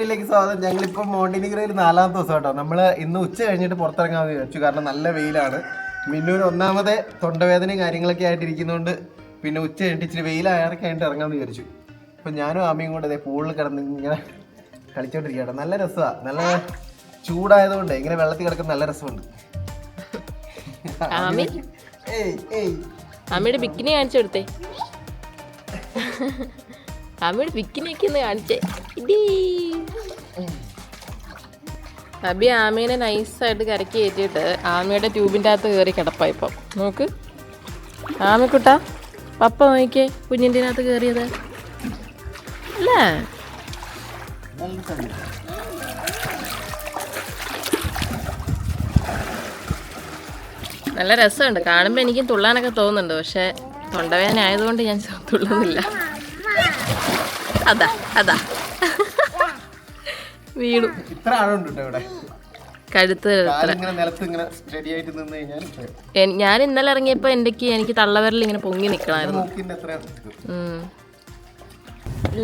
വീഡിയോയിലേക്ക് സ്വാഗതം. ഞങ്ങളിപ്പോൾ മോണ്ടിനിഗ്രയിൽ 4ാമത്തെ ദിവസം കേട്ടോ. നമ്മൾ ഇന്ന് ഉച്ച കഴിഞ്ഞിട്ട് പുറത്തിറങ്ങാമെന്ന് വിചാരിച്ചു. കാരണം നല്ല വെയിലാണ്. മിന്നൂന് ഒന്നാമത് തൊണ്ടവേദനയും കാര്യങ്ങളൊക്കെ ആയിട്ട് ഇരിക്കുന്നതുകൊണ്ട് പിന്നെ ഉച്ച കഴിഞ്ഞിട്ട് ഇച്ചിരി വെയിലായൊക്കെ ആയിട്ട് ഇറങ്ങാമെന്ന് വിചാരിച്ചു. അപ്പം ഞാനും ആമയും കൂടെ ഇതേ പൂളിൽ കിടന്ന് ഇങ്ങനെ കളിച്ചോണ്ടിരിക്കുകയാണ്. നല്ല രസമാണ്. നല്ല ചൂടായതുകൊണ്ട് ഇങ്ങനെ വെള്ളത്തിൽ കിടക്കുന്ന നല്ല രസമുണ്ട്. അമ്മയുടെ ബിക്കിനി കാണിച്ചു കൊടുത്തേ. അമ്മയുടെ ബിക്കിനിയൊക്കെ ഒന്ന് കാണിച്ചേ. അബി ആമീനെ നൈസായിട്ട് കരക്കി കയറ്റിയിട്ട് ആമയുടെ ട്യൂബിൻ്റെ അകത്ത് കയറി കിടപ്പാ. ഇപ്പം നോക്ക് ആമക്കുട്ടാ, പപ്പ നോക്കിയേ കുഞ്ഞിൻ്റെ അകത്ത് കയറിയത് അല്ലേ. നല്ല രസമുണ്ട് കാണുമ്പോൾ. എനിക്കും തുള്ളാനൊക്കെ തോന്നുന്നുണ്ട്, പക്ഷെ തൊണ്ടവേദന ആയതുകൊണ്ട് ഞാൻ തുള്ളുന്നില്ല. അതാ അതാ വീണു. ഇത്ര ആഴമുണ്ട് ഇവിടെ കഴുത്ത്. ഞാൻ ഇന്നലെ ഇറങ്ങിയപ്പോൾ എനിക്ക് തള്ളവിരൽ ഇങ്ങനെ പൊങ്ങി നിൽക്കണമായിരുന്നു.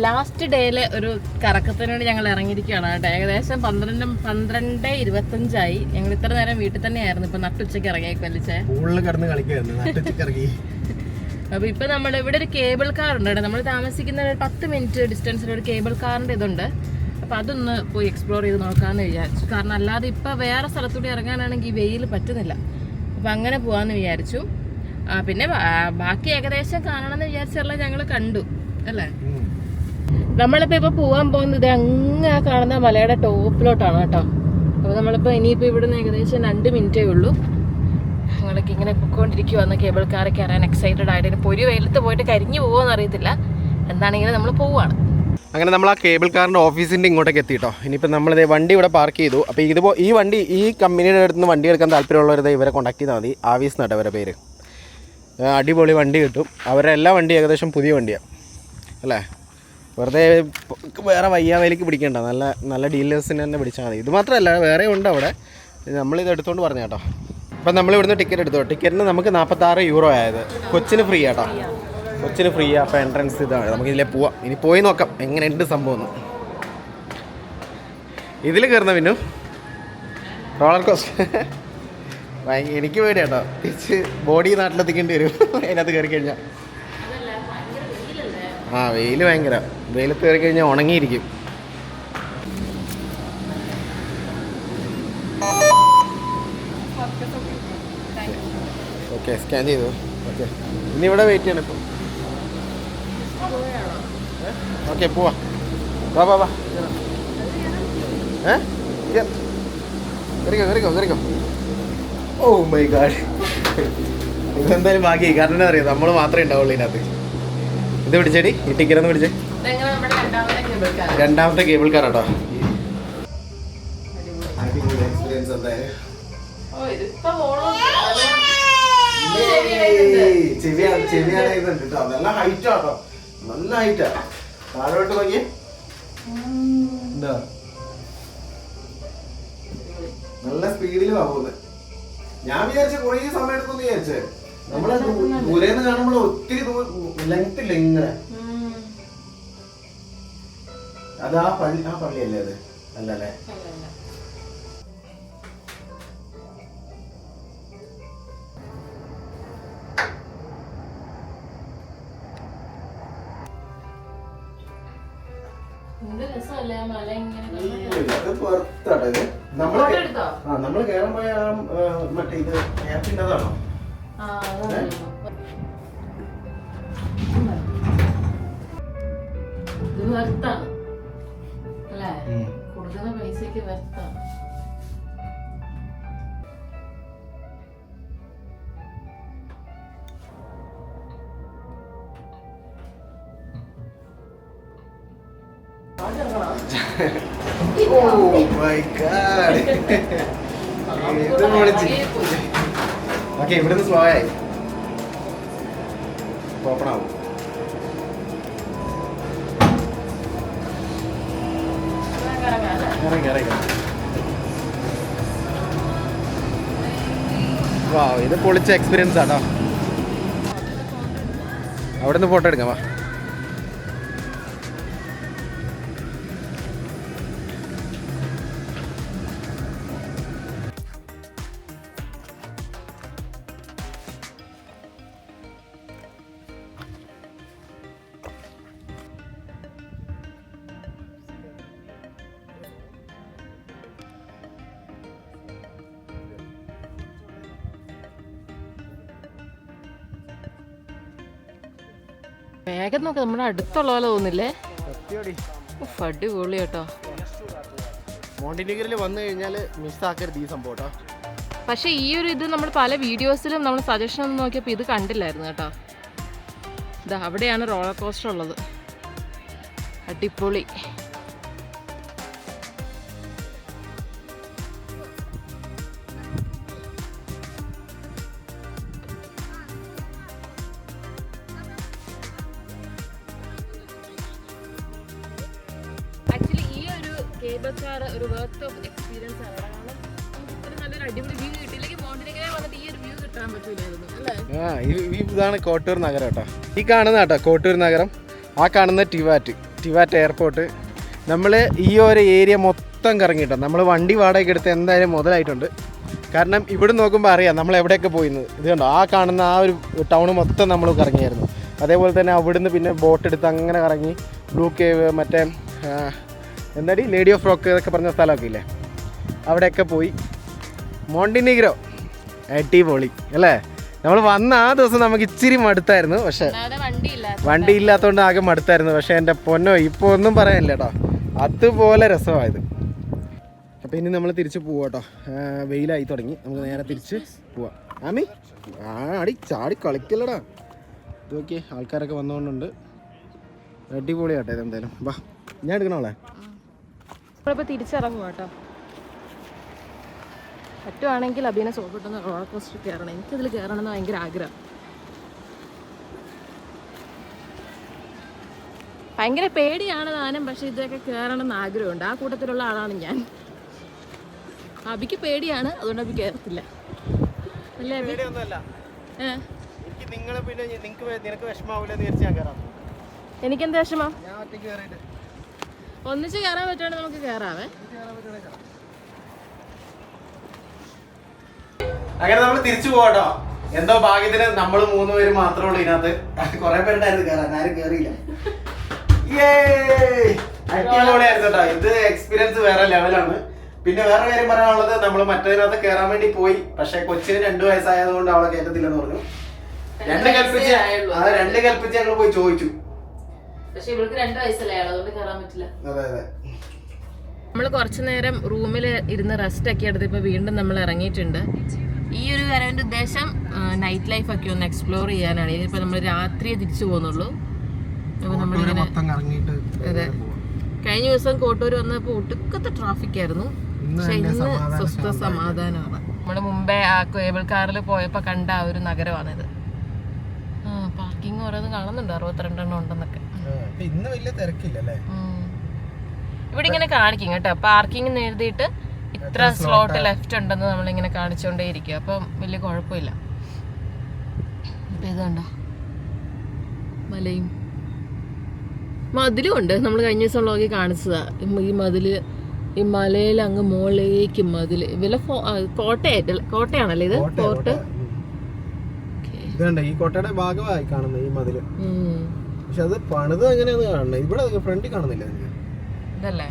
ലാസ്റ്റ് ഡേയില് ഒരു കറക്കത്തിനോട് ഞങ്ങൾ ഇറങ്ങിയിരിക്കുകയാണ് കേട്ടോ. ഏകദേശം 12:25 ഞങ്ങൾ ഇത്ര നേരം വീട്ടിൽ തന്നെയായിരുന്നു. ഇപ്പൊ നട്ടുച്ചയ്ക്ക് ഇറങ്ങിയേക്കല്ലേ. അപ്പൊ ഇപ്പൊ നമ്മുടെ ഇവിടെ ഒരു കേബിൾ കാർ ഉണ്ട് കേട്ടോ. നമ്മൾ താമസിക്കുന്ന 10 മിനിറ്റ് ഡിസ്റ്റൻസിൽ ഒരു കേബിൾ കാറിന്റെ ഇതുണ്ട്. അപ്പൊ അതൊന്ന് പോയി എക്സ്പ്ലോർ ചെയ്ത് നോക്കാന്ന് വിചാരിച്ചു. കാരണം അല്ലാതെ ഇപ്പൊ വേറെ സ്ഥലത്തൂടെ ഇറങ്ങാനാണെങ്കിൽ ഈ വെയിൽ പറ്റുന്നില്ല. അപ്പൊ അങ്ങനെ പോവാന്ന് വിചാരിച്ചു. പിന്നെ ബാക്കി ഏകദേശം കാണണമെന്ന് വിചാരിച്ചുള്ള ഞങ്ങൾ കണ്ടു അല്ലേ. നമ്മളിപ്പോൾ പോകാൻ പോകുന്നത് അങ്ങ് ആ കാണുന്ന മലയുടെ ടോപ്പിലോട്ടാണ് കേട്ടോ. അപ്പോൾ നമ്മളിപ്പോൾ ഇനിയിപ്പോൾ ഇവിടുന്ന് ഏകദേശം 2 മിനിറ്റേ ഉള്ളൂ. ഞങ്ങളൊക്കെ ഇങ്ങനെ പൊയ്ക്കൊണ്ടിരിക്കുവാന്ന് കേബിൾ കാറൊക്കെ അറിയാൻ എക്സൈറ്റഡ് ആയിട്ട്. ഇപ്പോൾ ഒരു വെയിലത്ത് പോയിട്ട് കരിഞ്ഞു പോകുമെന്ന് അറിയത്തില്ല. എന്താണെങ്കിലും നമ്മൾ പോവുകയാണ്. അങ്ങനെ നമ്മൾ ആ കേബിൾ കാറിൻ്റെ ഓഫീസിൻ്റെ ഇങ്ങോട്ടേക്ക് എത്തിയിട്ടോ. ഇനിയിപ്പോൾ നമ്മളിത് വണ്ടി ഇവിടെ പാർക്ക് ചെയ്തു. അപ്പോൾ ഈ വണ്ടി ഈ കമ്പനിയുടെ അടുത്ത് നിന്ന് വണ്ടി എടുക്കാൻ താല്പര്യമുള്ളവരത് ഇവരെ കോൺടാക്ട് ചെയ്താൽ മതി. ആവീസ് എന്നാട്ടോ അവരുടെ പേര്. അടിപൊളി വണ്ടി കിട്ടും. അവരുടെ എല്ലാ വണ്ടിയും ഏകദേശം പുതിയ വണ്ടിയാണ് അല്ലേ. വെറുതെ വേറെ വയ്യാവേലിക്ക് പിടിക്കണ്ട. നല്ല ഡീലേഴ്സിന് തന്നെ പിടിച്ചാൽ മതി. ഇത് മാത്രമല്ല വേറെ ഉണ്ട് അവിടെ. നമ്മളിത് എടുത്തുകൊണ്ട് പറഞ്ഞു കേട്ടോ. അപ്പം നമ്മളിവിടുന്ന് ടിക്കറ്റ് എടുത്തു. ടിക്കറ്റിന് നമുക്ക് 46 യൂറോ ആയത്. കൊച്ചിന് ഫ്രീ ആട്ടോ. കൊച്ചിന് ഫ്രീ. അപ്പോൾ എൻട്രൻസ് ഇതാണ്. നമുക്കിതിലേ പോവാം. ഇനി പോയി നോക്കാം എങ്ങനെയുണ്ട് സംഭവം. ഇതിൽ കയറുന്ന പിന്നെ റോളർ കോസ്റ്റർ എനിക്ക് പേടിയാട്ടോ. തിരിച്ച് ബോഡി നാട്ടിലെത്തിക്കേണ്ടി വരും അതിനകത്ത് കയറി കഴിഞ്ഞാൽ. വെയിൽ ഭയങ്കര. വെയിലത്ത് കയറി കഴിഞ്ഞാൽ ഉണങ്ങിയിരിക്കും. ഓക്കെ സ്കാൻ ചെയ്തു. ഓക്കെ ഇനി ഇവിടെ വെയിറ്റ് ചെയ്യണം ഇപ്പം. ഓക്കെ പോവാ. വാ കയറിക്കോ. Oh my god. ഇതെന്തായാലും ഭാഗ്യമായി. കാരണം എന്താ പറയുക, നമ്മൾ മാത്രമേ ഉണ്ടാവുള്ളൂ ഇതിനകത്ത്. ഇത് പിടിച്ചേടി. ഈ ടിക്കറ്റ് ഒന്ന് പിടിച്ചേ. രണ്ടാമത്തെ കേബിൾ കാർ കേട്ടോ. എക്സ്പീരിയൻസ് എന്തായാലും ചെവിയാണ് ഇതുണ്ട് കേട്ടോ. നല്ല ഹൈറ്റാ കേട്ടോ. നല്ല ഹൈറ്റാ. താഴോട്ട് നോക്കിയേ. എന്താ നല്ല സ്പീഡിൽ പോകുന്നത്. ഞാൻ വിചാരിച്ച കുറേ സമയം എടുക്കുമെന്ന് വിചാരിച്ചേ. നമ്മള് ദൂരേന്ന് കാണുമ്പോൾ ഒത്തിരി ലെങ്ത് ഇല്ല ഇങ്ങനെ. അത് ആ പള്ളിയല്ലേ അത്? അല്ലല്ലേ. നമ്മള് കേറുമ്പോ മറ്റേ ഇത് എയർപിന്നതാണോ? ഇത് വർത്താണ് അല്ലേ. കൊടുക്കുന്ന പൈസക്ക് വർത്താണ്. ഓക്കെ ഇവിടുന്ന് സ്ലോ ആയി ഓപ്പൺ ആവും. ഇത് പൊളിച്ച എക്സ്പീരിയൻസ് ആട്ടോ. അവിടെ നിന്ന് ഫോട്ടോ എടുക്കാം. വാ വേഗം നോക്ക്, നമ്മുടെ അടുത്തുള്ള പോലെ തോന്നില്ലേ? സത്യമാടി അടിപൊളി കേട്ടോ. മോണ്ടിനിഗറിൽ വന്നു കഴിഞ്ഞാൽ മിസ്സാക്കരുത് ഈ സംഭവം കേട്ടോ. പക്ഷെ ഈ ഒരു ഇത് നമ്മൾ പല വീഡിയോസിലും നമ്മൾ സജഷൻ ഒന്ന് നോക്കിയപ്പോൾ ഇത് കണ്ടില്ലായിരുന്നു കേട്ടോ. ഇതാ അവിടെയാണ് റോളർ കോസ്റ്റർ ഉള്ളത്. അടിപൊളി. ആക്ച്വലി ഈ ഒരു കേബിൾ കാർ ഒരു വർത്ത് ഓഫ് എക്സ്പീരിയൻസ് ആണ്. കാരണം നമുക്ക് ഇത്ര നല്ലൊരു അടിപൊളി വ്യൂ കിട്ടിയില്ലെങ്കിൽ മോണ്ടിനിഗറിൽ വന്നിട്ട് ഈ ഒരു വ്യൂ കിട്ടാൻ പറ്റൂലായിരുന്നു അല്ലേ? ഇതാണ് കോട്ടൂർ നഗരം കേട്ടോ. ഈ കാണുന്ന കേട്ടോ കോട്ടൂർ നഗരം. ആ കാണുന്ന ടിവാറ്റ് എയർപോർട്ട്. നമ്മൾ ഈ ഒരു ഏരിയ മൊത്തം കറങ്ങിയിട്ടോ. നമ്മൾ വണ്ടി വാടകയ്ക്ക് എടുത്ത് എന്തായാലും മുതലായിട്ടുണ്ട്. കാരണം ഇവിടെ നോക്കുമ്പോൾ അറിയാം നമ്മൾ എവിടെയൊക്കെ പോയിരുന്നത്. ഇത് കണ്ടോ, ആ കാണുന്ന ആ ഒരു ടൗൺ മൊത്തം നമ്മൾ കറങ്ങിയായിരുന്നു. അതേപോലെ തന്നെ അവിടുന്ന് പിന്നെ ബോട്ട് എടുത്ത് അങ്ങനെ കറങ്ങി ബ്ലൂ കേവ്, മറ്റേ എന്താടി ലേഡി ഓഫ് റോക്ക് എന്നൊക്കെ പറഞ്ഞ സ്ഥലമൊക്കെ ഇല്ലേ, അവിടെയൊക്കെ പോയി. മോണ്ടിനിഗ്രോ അടിപൊളി അല്ലേ? നമ്മൾ വന്ന ആ ദിവസം നമുക്ക് ഇച്ചിരി മടുത്തായിരുന്നു. പക്ഷേ വണ്ടി ഇല്ലാത്തതുകൊണ്ട് ആകെ മടുത്തായിരുന്നു. പക്ഷേ എൻ്റെ പൊന്നോ ഇപ്പോൾ ഒന്നും പറയാനില്ല കേട്ടോ, അതുപോലെ രസമായത്. അപ്പോൾ ഇനി നമ്മൾ തിരിച്ച് പോവാം കേട്ടോ. വെയിലായി തുടങ്ങി, നമുക്ക് നേരെ തിരിച്ച് പോവാം. ആമി ചാടി കളിക്കല്ലടാ. ഇത് നോക്കിയേ, ആൾക്കാരൊക്കെ വന്നുകൊണ്ടുണ്ട്. അടിപൊളി കേട്ടോ ഇതെന്തായാലും. വാ, ഞാൻ എടുക്കണോളെ. നമ്മളിപ്പോൾ തിരിച്ചിറങ്ങും കേട്ടോ. പറ്റുവാണെങ്കിൽ അബീനെ സോപ്പിട്ടൊന്ന് റോളർ കോസ്റ്റർ കയറണം. എനിക്കതിൽ കയറണം എന്ന് ഭയങ്കര ആഗ്രഹം. ഭയങ്കര പേടിയാണ് താനും, പക്ഷെ ഇതൊക്കെ കയറണം എന്ന് ആഗ്രഹമുണ്ട്. ആ കൂട്ടത്തിലുള്ള ആളാണ് ഞാൻ. അബിക്ക് പേടിയാണ്, അതുകൊണ്ട് അബി കയറത്തില്ല അല്ലേ അബി? എനിക്കെന്താ വിഷമം? ഒന്നിച്ച് കയറാൻ പറ്റുവാണെങ്കിൽ നമുക്ക് കയറാവേ. അങ്ങനെ നമ്മൾ തിരിച്ചു പോവാട്ടോ. എന്തോ ഭാഗ്യത്തിന് നമ്മൾ 3 പേര് മാത്രമേ ഉള്ളൂ ഇതിനകത്ത്. കുറെ പേരുണ്ടായിരുന്നു കയറാൻ, ആരും കയറിയില്ല. അടിപൊളിയായിരുന്നു കേട്ടോ. ഇത് എക്സ്പീരിയൻസ് വേറെ ലെവലാണ്. പിന്നെ വേറെ കാര്യം പറയാനുള്ളത്, നമ്മൾ മറ്റേതിനകത്ത് കയറാൻ വേണ്ടി പോയി. പക്ഷെ കൊച്ചിന് 2 വയസ്സായതുകൊണ്ട് അവളെ കയറ്റത്തില്ലെന്ന് പറഞ്ഞു. 2 കൽപ്പിച്ച് ഞങ്ങൾ പോയി ചോദിച്ചു. പക്ഷെ ഇവൾക്ക് 2 വയസ്സല്ലേ, അതുകൊണ്ട് കയറാൻ പറ്റില്ല. അതെ അതെ. നമ്മൾ കുറച്ചു നേരം റൂമിൽ ഇരുന്ന് റെസ്റ്റ് ഒക്കെ എടുത്ത് ഇപ്പോൾ വീണ്ടും നമ്മൾ ഇറങ്ങിയിട്ടുണ്ട്. ഈ ഒരു വരവിൻ്റെ ഉദ്ദേശം നൈറ്റ് ലൈഫ് ഒക്കെ ഒന്ന് എക്സ്പ്ലോർ ചെയ്യാനാണ്. ഇനിയിപ്പോൾ നമ്മൾ രാത്രിയെ തിരിച്ചു പോകുന്നുള്ളൂ. അപ്പോൾ നമ്മളിങ്ങനെ അതെ, കഴിഞ്ഞ ദിവസം കോട്ടൂർ വന്നപ്പോൾ ഒടുക്കത്തെ ട്രാഫിക് ആയിരുന്നു. പക്ഷെ ഇന്ന് സ്വസ്ഥ സമാധാനമാണ്. നമ്മൾ മുമ്പേ ആ കേബിൾ കാറിൽ പോയപ്പോൾ കണ്ട ആ ഒരു നഗരമാണിത്. പാർക്കിംഗ് ഓരോന്ന് കാണുന്നുണ്ട്, 62 എണ്ണം ഉണ്ടെന്നൊക്കെ. ഇന്ന് വലിയ തിരക്കില്ലല്ലേ? ഇവിടെ ഇങ്ങനെ കാണിക്കും കേട്ടോ, പാർക്കിംഗ് എഴുതിയിട്ട് ഇത്ര സ്ലോട്ട് ലെഫ്റ്റ് ഉണ്ടെന്ന് നമ്മളിങ്ങനെ കാണിച്ചുകൊണ്ടേ ഇരിക്കും. അപ്പം വലിയ കുഴപ്പമില്ല. അപ്പം ഇതുണ്ടോ മലയും മതിലും ഉണ്ട്. നമ്മൾ കഴിഞ്ഞ ദിവസം വ്ളോഗിൽ കാണിച്ചതാ ഈ മതില്. ഈ മലയിൽ അങ്ങ് മുകളിലേക്ക് മതില്. ഇവലെ കോട്ടയാണല്ലേ ഇത്? ഫോർട്ട്. ഈ കോട്ടയുടെ ഭാഗമായി കാണുന്നത് ഈ മതില്. പക്ഷെ അത് പണിത് എങ്ങനെയാന്ന് കാണുന്നത് ഇവിടെ ഫ്രണ്ടിൽ കാണുന്നില്ല. ഇതല്ലേ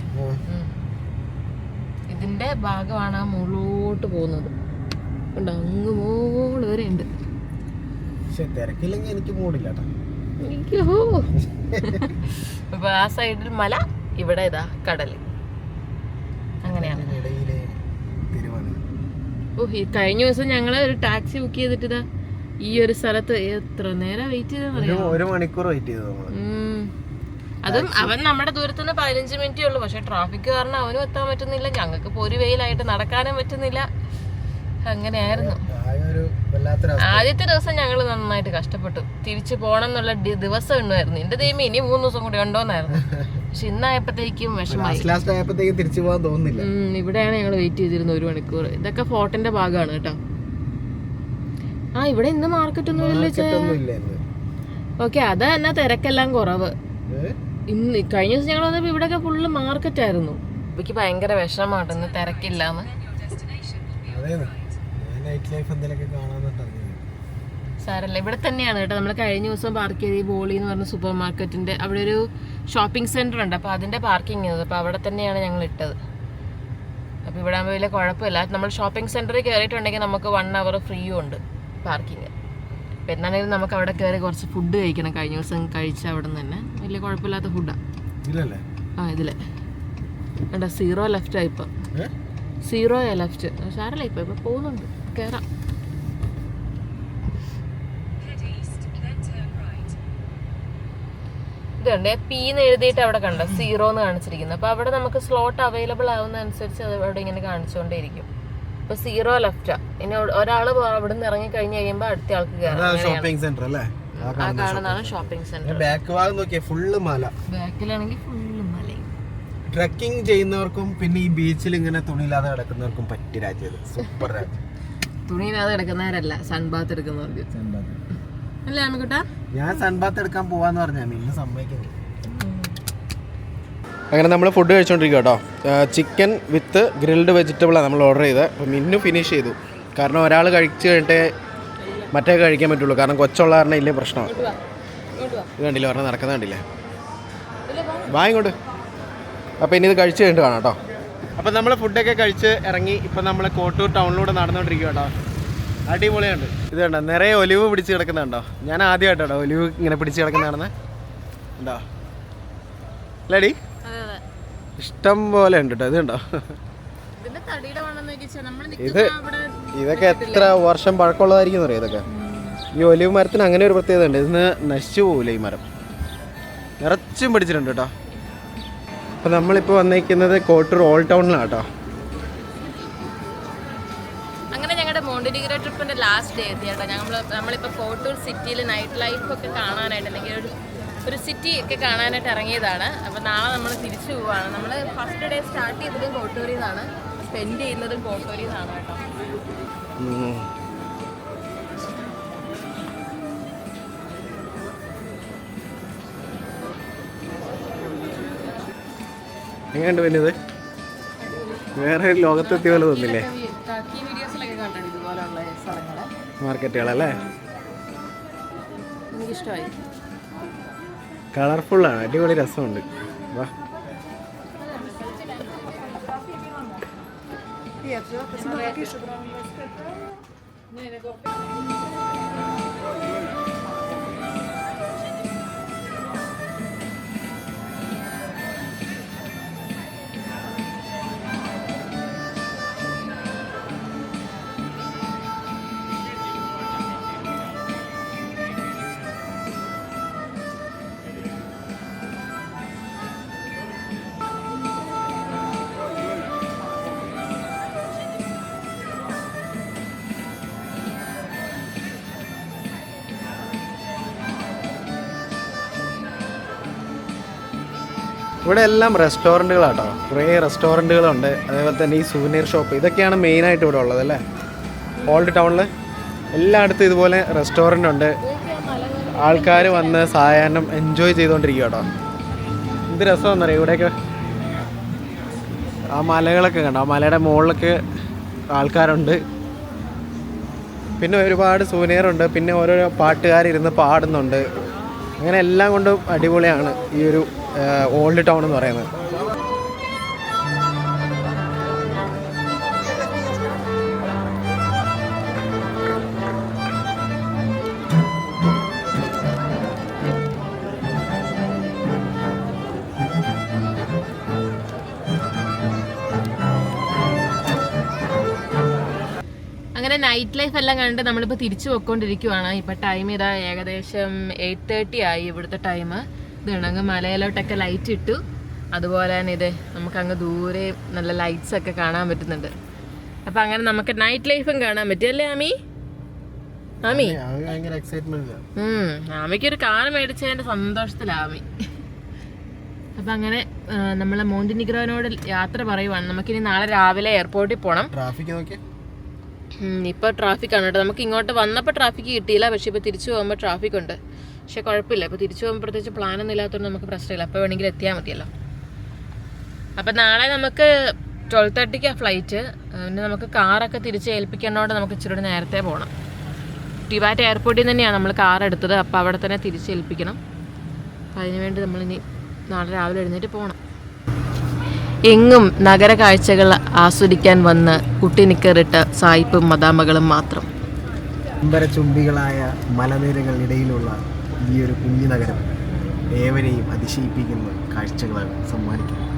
ഇതിന്റെ ഭാഗമാണ് ആ മുകളിലോട്ട് പോകുന്നത്. അങ്ങ് മുകളിൽ വരെ ഉണ്ട്. തിരക്കില്ലെങ്കിൽ എനിക്ക് മൂടില്ല. അപ്പൊ ആ സൈഡിൽ മല, ഇവിടെ ഇതാ കടല്. അങ്ങനെയാണ്. ഈ കഴിഞ്ഞ ദിവസം ഞങ്ങള് ഒരു ടാക്സി ബുക്ക് ചെയ്തിട്ട് ഇതാ ഈ ഒരു സ്ഥലത്ത് എത്ര നേരം വെയിറ്റ് ചെയ്തെന്നറിയാം. 1 മണിക്കൂർ വെയിറ്റ് ചെയ്തു. അതും അവൻ നമ്മുടെ ദൂരത്തുനിന്ന് 15 മിനിറ്റേ ഉള്ളൂ. പക്ഷെ ട്രാഫിക് കാരണം അവനും എത്താൻ പറ്റുന്നില്ല, ഞങ്ങൾക്ക് പൊരി വെയിലായിട്ട് നടക്കാനും പറ്റുന്നില്ല. അങ്ങനെയായിരുന്നു. ആദ്യത്തെ ദിവസം ഞങ്ങൾ നന്നായിട്ട് കഷ്ടപ്പെട്ടു. തിരിച്ചു പോകണം എന്നുള്ള ദിവസം ഉണ്ടായിരുന്നു. എന്റെ ദൈവം ഇനി 3 ദിവസം കൂടി ഉണ്ടോന്നായിരുന്നു. പക്ഷെ ഇന്നായപ്പോഴത്തേക്കും വിഷമായി. തിരിച്ചു പോകാൻ തോന്നുന്നില്ല. ഇവിടെയാണ് ഞങ്ങൾ വെയിറ്റ് ചെയ്തിരുന്നത് 1 മണിക്കൂർ. ഇതൊക്കെ ഫോർട്ടിന്റെ ഭാഗമാണ് കേട്ടോ. ഇവിടെ ഇന്ന് മാർക്കറ്റ് ഒന്നും ഇല്ല. ഓക്കെ, അത് തന്നെ തിരക്കെല്ലാം കുറവ്. ഇന്ന് കഴിഞ്ഞ ദിവസം ഞങ്ങൾ വന്നപ്പോൾ ഇവിടെയൊക്കെ ഫുള്ള് മാർക്കറ്റ് ആയിരുന്നു. എനിക്ക് ഭയങ്കര വിഷമാണ് ഇന്ന് തിരക്കില്ലാന്ന്. സാരല്ല, ഇവിടെ തന്നെയാണ് കേട്ടോ. നമ്മൾ കഴിഞ്ഞ ദിവസം പാർക്ക് ചെയ്ത് ഈ ബോളി എന്ന് പറഞ്ഞ സൂപ്പർ മാർക്കറ്റിന്റെ അവിടെ ഒരു ഷോപ്പിംഗ് സെന്റർ ഉണ്ട്. അപ്പോൾ അതിന്റെ പാർക്കിംഗ് ചെയ്തത്. അപ്പോൾ അവിടെ തന്നെയാണ് ഞങ്ങൾ ഇട്ടത്. അപ്പോൾ ഇവിടെ ആകുമ്പോൾ വലിയ കുഴപ്പമില്ല. നമ്മൾ ഷോപ്പിംഗ് സെന്ററിൽ കയറിയിട്ടുണ്ടെങ്കിൽ നമുക്ക് 1 hour ഫ്രീയും ഉണ്ട് പാർക്കിങ്. അപ്പം എന്നാണെങ്കിലും നമുക്ക് അവിടെ കയറി കുറച്ച് ഫുഡ് കഴിക്കണം. കഴിഞ്ഞ ദിവസം കഴിച്ച അവിടെ നിന്ന് തന്നെ വലിയ കുഴപ്പമില്ലാത്ത ഫുഡാണ്. ആ ഇതിലെ വേണ്ട 0 ലെഫ്റ്റാണ് ഇപ്പം. 0 ലെഫ്റ്റ് സാരല്ല, ഇപ്പം പോകുന്നുണ്ട്. കയറാം. ഇതുണ്ട് പീന്ന് എഴുതിയിട്ട് അവിടെ കണ്ട 0 എന്ന് കാണിച്ചിരിക്കുന്നത്. അപ്പോൾ അവിടെ നമുക്ക് സ്ലോട്ട് അവൈലബിൾ ആവുന്ന അനുസരിച്ച് അത് അവിടെ ഇങ്ങനെ കാണിച്ചുകൊണ്ടേയിരിക്കും. ഇപ്പൊ 0 ലെഫ്റ്റാ. ഇനി ഒരാൾ അവിടെ നിന്ന് ഇറങ്ങി കഴിഞ്ഞ് കഴിയുമ്പോൾ അടുത്ത ആൾക്ക് കയറാം. ഷോപ്പിംഗ് സെന്റർ അല്ലേ? ആ കാണുന്നതാണ് ഷോപ്പിംഗ് സെന്റർ. ബാക്ക് ഭാഗം നോക്കിയാ ഫുള്ള് മല. ബാക്കിലാണെങ്കിൽ ഫുള്ള് മലയും. ട്രക്കിംഗ് ചെയ്യുന്നവർക്കും പിന്നെ ഈ ബീച്ചിൽ ഇങ്ങനെ തുണിയില്ലാതെ കിടക്കുന്നവർക്കും പറ്റിയ രാജ്യം. സൂപ്പർ രാജ്യം. തുണിയില്ലാതെ കിടക്കുന്നവരല്ല, സൺബാത്ത് എടുക്കുന്നവർക്ക് അല്ലേ ആമിക്കുട്ടാ? ഞാൻ സൺബാത്ത് എടുക്കാൻ പോവാന്ന് പറഞ്ഞാ മിന്നു സമ്മതിക്കുന്നു. അങ്ങനെ നമ്മൾ ഫുഡ് കഴിച്ചുകൊണ്ടിരിക്കുക കേട്ടോ. ചിക്കൻ വിത്ത് ഗ്രിൽഡ് വെജിറ്റബിളാണ് നമ്മൾ ഓർഡർ ചെയ്തത്. അപ്പോൾ മിന്നു ഫിനിഷ് ചെയ്തു. കാരണം ഒരാൾ കഴിച്ച് കഴിഞ്ഞിട്ടേ മറ്റേ കഴിക്കാൻ പറ്റുള്ളൂ. കാരണം കൊച്ചുള്ള കാരണം ഇല്ലേ പ്രശ്നമാണ്. ഇത് കണ്ടില്ലേ, പറഞ്ഞാൽ നടക്കുന്നത് കണ്ടില്ലേ? വാ ഇങ്ങോട്ട്. അപ്പോൾ ഇനി ഇത് കഴിച്ച് കഴിഞ്ഞിട്ട് കാണാം കേട്ടോ. അപ്പോൾ നമ്മൾ ഫുഡൊക്കെ കഴിച്ച് ഇറങ്ങി. ഇപ്പം നമ്മൾ കോട്ടൂർ ടൗണിലൂടെ നടന്നുകൊണ്ടിരിക്കുക കേട്ടോ. അടിപൊളിയുണ്ട്. ഇത് കണ്ടോ, നിറയെ ഒലിവ് പിടിച്ച് കിടക്കുന്നുണ്ടോ? ഞാൻ ആദ്യമായിട്ടോ ഒലിവ് ഇങ്ങനെ പിടിച്ച് കിടക്കുന്നതാണെന്ന്. ഉണ്ടോ ലേഡി? ഇഷ്ടം പോലെ ഉണ്ട് കേട്ടോ. ഇത് കണ്ടോ, ഇതൊക്കെ എത്ര വർഷം പഴക്കമുള്ളതായിരിക്കും അറിയാം. ഇതൊക്കെ ഈ ഒലിവ് മരത്തിന് അങ്ങനെ ഒരു പ്രത്യേകത ഉണ്ട്. ഇതിന് നശിച്ചു പോകില്ല ഈ മരം. നിറച്ചും പിടിച്ചിട്ടുണ്ട് കേട്ടോ. അപ്പോൾ നമ്മളിപ്പോൾ വന്നിരിക്കുന്നത് കോട്ടൂർ ഓൾഡ് ടൗണിലാണ് കേട്ടോ. അങ്ങനെ ഞങ്ങളുടെ മോണ്ടിനിഗ്രോ ട്രിപ്പിൻ്റെ ലാസ്റ്റ് ഡേ എത്തി കേട്ടോ. നമ്മളിപ്പോൾ കോട്ടൂർ സിറ്റിയിൽ നൈറ്റ് ലൈഫ് ഒക്കെ കാണാനായിട്ട്, അല്ലെങ്കിൽ ഒരു സിറ്റി ഒക്കെ കാണാനായിട്ട് ഇറങ്ങിയതാണ്. അപ്പോൾ നാളെ നമ്മൾ തിരിച്ചു പോവുകയാണ്. നമ്മൾ ഫസ്റ്റ് ഡേ സ്റ്റാർട്ട് ചെയ്തതും കോട്ടൂരിൽ നിന്നാണ്, സ്പെൻഡ് ചെയ്യുന്നതും കോട്ടൂരിൽ നിന്നാണ് കേട്ടോ. എങ്ങനെയുണ്ട് പിന്നെ ഇത്? വേറെ ലോകത്തെത്തിയ പോലെ തോന്നില്ലേ? മാർക്കറ്റുകളല്ലേ? എനിക്കിഷ്ടമായി. കളർഫുള്ളാണ്, അടിപൊളി രസമുണ്ട്. വാ. ഇവിടെ എല്ലാം റെസ്റ്റോറൻറ്റുകളാട്ടോ. കുറേ റെസ്റ്റോറൻറ്റുകളുണ്ട്. അതേപോലെ തന്നെ ഈ സൂവനീർ ഷോപ്പ്, ഇതൊക്കെയാണ് മെയിനായിട്ട് ഇവിടെ ഉള്ളത് അല്ലേ? ഓൾഡ് ടൗണിൽ എല്ലായിടത്തും ഇതുപോലെ റെസ്റ്റോറൻ്റ് ഉണ്ട്. ആൾക്കാർ വന്ന് സായാഹ്നം എൻജോയ് ചെയ്തുകൊണ്ടിരിക്കുക കേട്ടോ. എന്ത് രസമാണെന്നറിയാം ഇവിടെയൊക്കെ. ആ മലകളൊക്കെ കണ്ടോ, ആ മലയുടെ മുകളിലൊക്കെ ആൾക്കാരുണ്ട്. പിന്നെ ഒരുപാട് സൂവനീറുണ്ട്. പിന്നെ ഓരോരോ പാട്ടുകാരിരുന്ന് പാടുന്നുണ്ട്. അങ്ങനെ എല്ലാം കൊണ്ടും അടിപൊളിയാണ് ഈ ഒരു ഓൾഡ് ടൗൺ എന്ന് പറയുന്നത്. അങ്ങനെ നൈറ്റ് ലൈഫ് എല്ലാം കണ്ട് നമ്മളിപ്പോൾ തിരിച്ചു പോയിക്കൊണ്ടിരിക്കുവാണ്. ഇപ്പം ടൈം ഇതാ ഏകദേശം 8:30 ആയി ഇവിടുത്തെ ടൈം. ഇത് അങ്ങ് മലയിലോട്ടൊക്കെ ലൈറ്റ് ഇട്ടു. അതുപോലെ തന്നെ ഇത് നമുക്കങ്ങ് ദൂരെ നല്ല ലൈറ്റ്സ് ഒക്കെ കാണാൻ പറ്റുന്നുണ്ട്. അപ്പം അങ്ങനെ നമുക്ക് നൈറ്റ് ലൈഫും കാണാൻ പറ്റും അല്ലേ ആമി? ആമിക്കൊരു കാർ മേടിച്ചതിൻ്റെ സന്തോഷത്തിലാമി. അപ്പം അങ്ങനെ നമ്മളെ മോണ്ടിനിഗ്രോനോട് യാത്ര പറയുവാണ്. നമുക്കിനി നാളെ രാവിലെ എയർപോർട്ടിൽ പോകണം. ഇപ്പോൾ ട്രാഫിക്കാണ് കേട്ടോ. നമുക്ക് ഇങ്ങോട്ട് വന്നപ്പോൾ ട്രാഫിക്ക് കിട്ടിയില്ല, പക്ഷേ ഇപ്പോൾ തിരിച്ചു പോകുമ്പോൾ ട്രാഫിക് ഉണ്ട്. പക്ഷെ കുഴപ്പമില്ല, ഇപ്പോൾ തിരിച്ചു പോകുമ്പോൾ പ്രത്യേകിച്ച് പ്ലാനൊന്നും ഇല്ലാത്തതുകൊണ്ട് നമുക്ക് പ്രശ്നമില്ല. അപ്പോൾ വേണമെങ്കിൽ എത്തിയാൽ മതിയല്ലോ. അപ്പം നാളെ നമുക്ക് 12:30 ഫ്ലൈറ്റ്. പിന്നെ നമുക്ക് കാറൊക്കെ തിരിച്ച് ഏൽപ്പിക്കുന്നതുകൊണ്ട് നമുക്ക് ഇച്ചിരി നേരത്തെ പോകണം. ടിവാറ്റ എയർപോർട്ടിൽ തന്നെയാണ് നമ്മൾ കാർ എടുത്തത്. അപ്പോൾ അവിടെ തന്നെ തിരിച്ചേൽപ്പിക്കണം. അപ്പം അതിനുവേണ്ടി നമ്മളിനി നാളെ രാവിലെ എഴുന്നേറ്റ് പോകണം. എങ്ങും നഗര കാഴ്ചകൾ ആസ്വദിക്കാൻ വന്ന് കുട്ടി നിക്കറിട്ട് സായിപ്പും മദാമകളും മാത്രം. അമ്പരച്ചുംബികളായ മലനിരകളിടയിലുള്ള ഈ ഒരു കുഞ്ഞു നഗരം ഏവരെയും അതിശയിപ്പിക്കുന്ന കാഴ്ചകളാണ് സമ്മാനിക്കുന്നത്.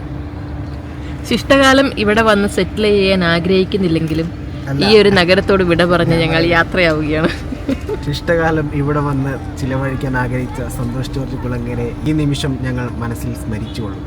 ശിഷ്ടകാലം ഇവിടെ വന്ന് സെറ്റിൽ ചെയ്യാൻ ആഗ്രഹിക്കുന്നില്ലെങ്കിലും ഈ ഒരു നഗരത്തോട് വിട പറഞ്ഞ് ഞങ്ങൾ യാത്രയാവുകയാണ്. ശിഷ്ടകാലം ഇവിടെ വന്ന് ചിലവഴിക്കാൻ ആഗ്രഹിച്ച സന്തോഷ് ജോർജ് കുളങ്ങരെ ഈ നിമിഷം ഞങ്ങൾ മനസ്സിൽ സ്മരിച്ചുകൊള്ളും.